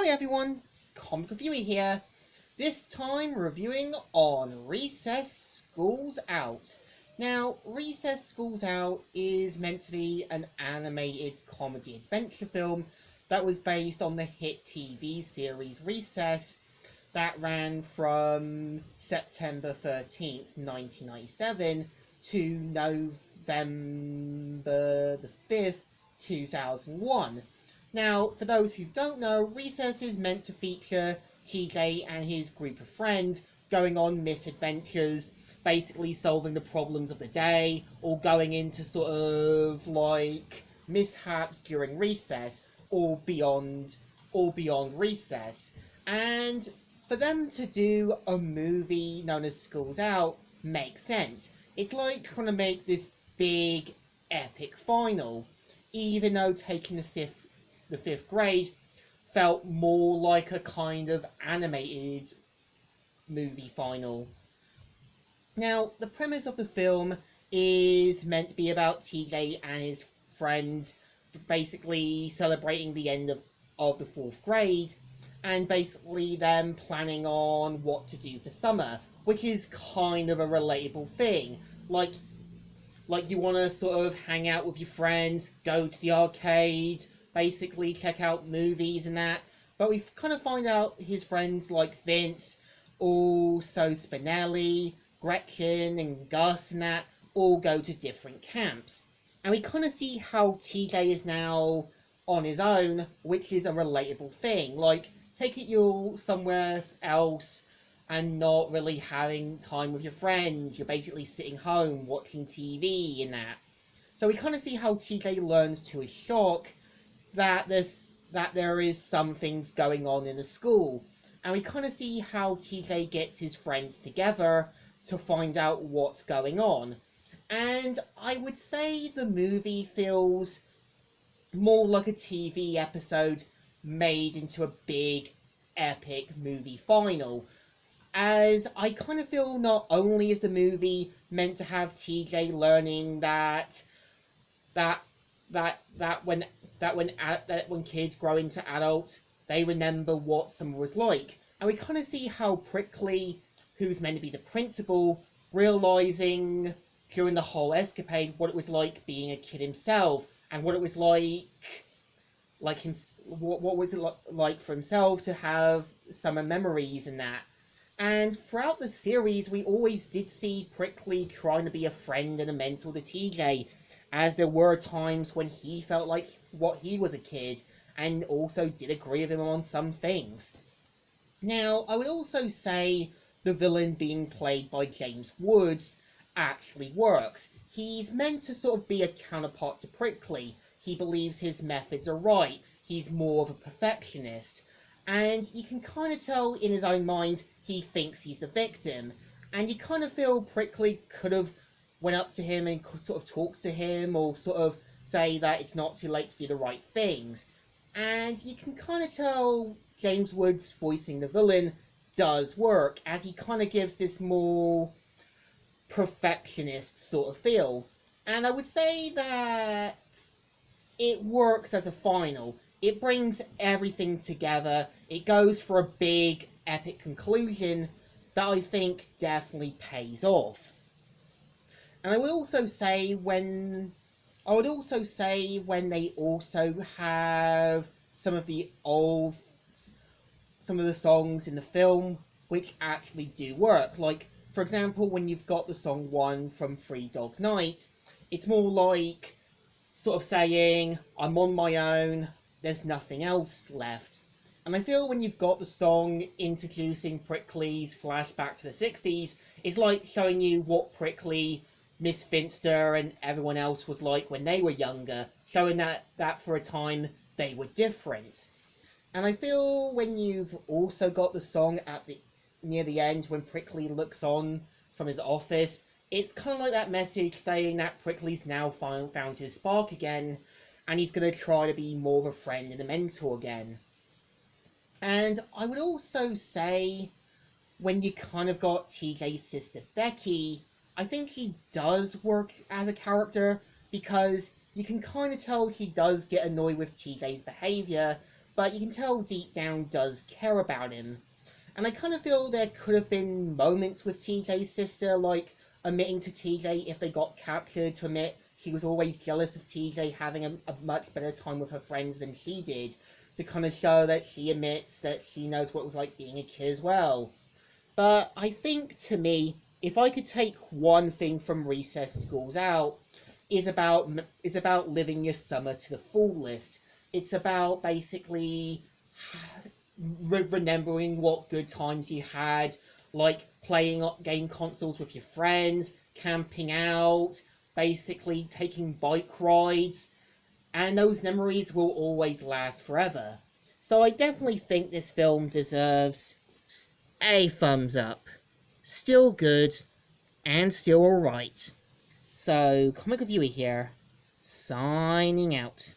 Hi everyone, Comic Reviewer here. This time reviewing on Recess School's Out. Now, Recess School's Out is meant to be an animated comedy adventure film that was based on the hit TV series Recess that ran from September 13th, 1997 to November the 5th, 2001. Now, for those who don't know, Recess is meant to feature TJ and his group of friends going on misadventures, basically solving the problems of the day, or going into sort of like mishaps during recess, or beyond recess. And for them to do a movie known as School's Out makes sense. It's like trying to make this big, epic final, even though taking the fifth grade felt more like a kind of animated movie final. Now, the premise of the film is meant to be about TJ and his friends basically celebrating the end of the fourth grade and basically them planning on what to do for summer, which is kind of a relatable thing. Like you want to sort of hang out with your friends, go to the arcade, basically check out movies and that. But we kind of find out his friends like Vince, also Spinelli, Gretchen and Gus and that all go to different camps. And we kind of see how TJ is now on his own, which is a relatable thing. Like, take it you're somewhere else and not really having time with your friends. You're basically sitting home watching TV and that. So we kind of see how TJ learns to his shock that there is some things going on in the school. And we kind of see how TJ gets his friends together to find out what's going on. And I would say the movie feels more like a TV episode made into a big, epic movie final. As I kind of feel not only is the movie meant to have TJ learning that when kids grow into adults, they remember what summer was like. And we kind of see how Prickly, who's meant to be the principal, realizing during the whole escapade what it was like being a kid himself and what it was what was it like for himself to have summer memories and that. And throughout the series, we always did see Prickly trying to be a friend and a mentor to TJ, as there were times when he felt like what he was a kid, and also did agree with him on some things. Now, I would also say the villain being played by James Woods actually works. He's meant to sort of be a counterpart to Prickly. He believes his methods are right. He's more of a perfectionist. And you can kind of tell in his own mind he thinks he's the victim. And you kind of feel Prickly could have went up to him and sort of talked to him, or sort of say that it's not too late to do the right things. And you can kind of tell James Woods voicing the villain does work, as he kind of gives this more perfectionist sort of feel. And I would say that it works as a final. It brings everything together. It goes for a big, epic conclusion that I think definitely pays off. And I would also say when they also have some of the songs in the film which actually do work. Like, for example, when you've got the song 1 from Three Dog Night, it's more like sort of saying, I'm on my own, there's nothing else left. And I feel when you've got the song introducing Prickly's flashback to the 60s, it's like showing you what Prickly, Miss Finster, and everyone else was like when they were younger, showing that for a time they were different. And I feel when you've also got the song near the end when Prickly looks on from his office, it's kind of like that message saying that Prickly's now found his spark again, and he's going to try to be more of a friend and a mentor again. And I would also say, when you kind of got TJ's sister Becky, I think she does work as a character, because you can kind of tell she does get annoyed with TJ's behaviour, but you can tell deep down does care about him. And I kind of feel there could have been moments with TJ's sister, like admitting to TJ if they got captured, to admit she was always jealous of TJ having a much better time with her friends than she did, to kind of show that she admits that she knows what it was like being a kid as well. But I think, to me, if I could take one thing from Recess Schools Out, is about living your summer to the fullest. It's about basically remembering what good times you had, like playing game consoles with your friends, camping out, basically taking bike rides, and those memories will always last forever. So I definitely think this film deserves a thumbs up. Still good, and still alright. So, Comic Reviewer here, signing out.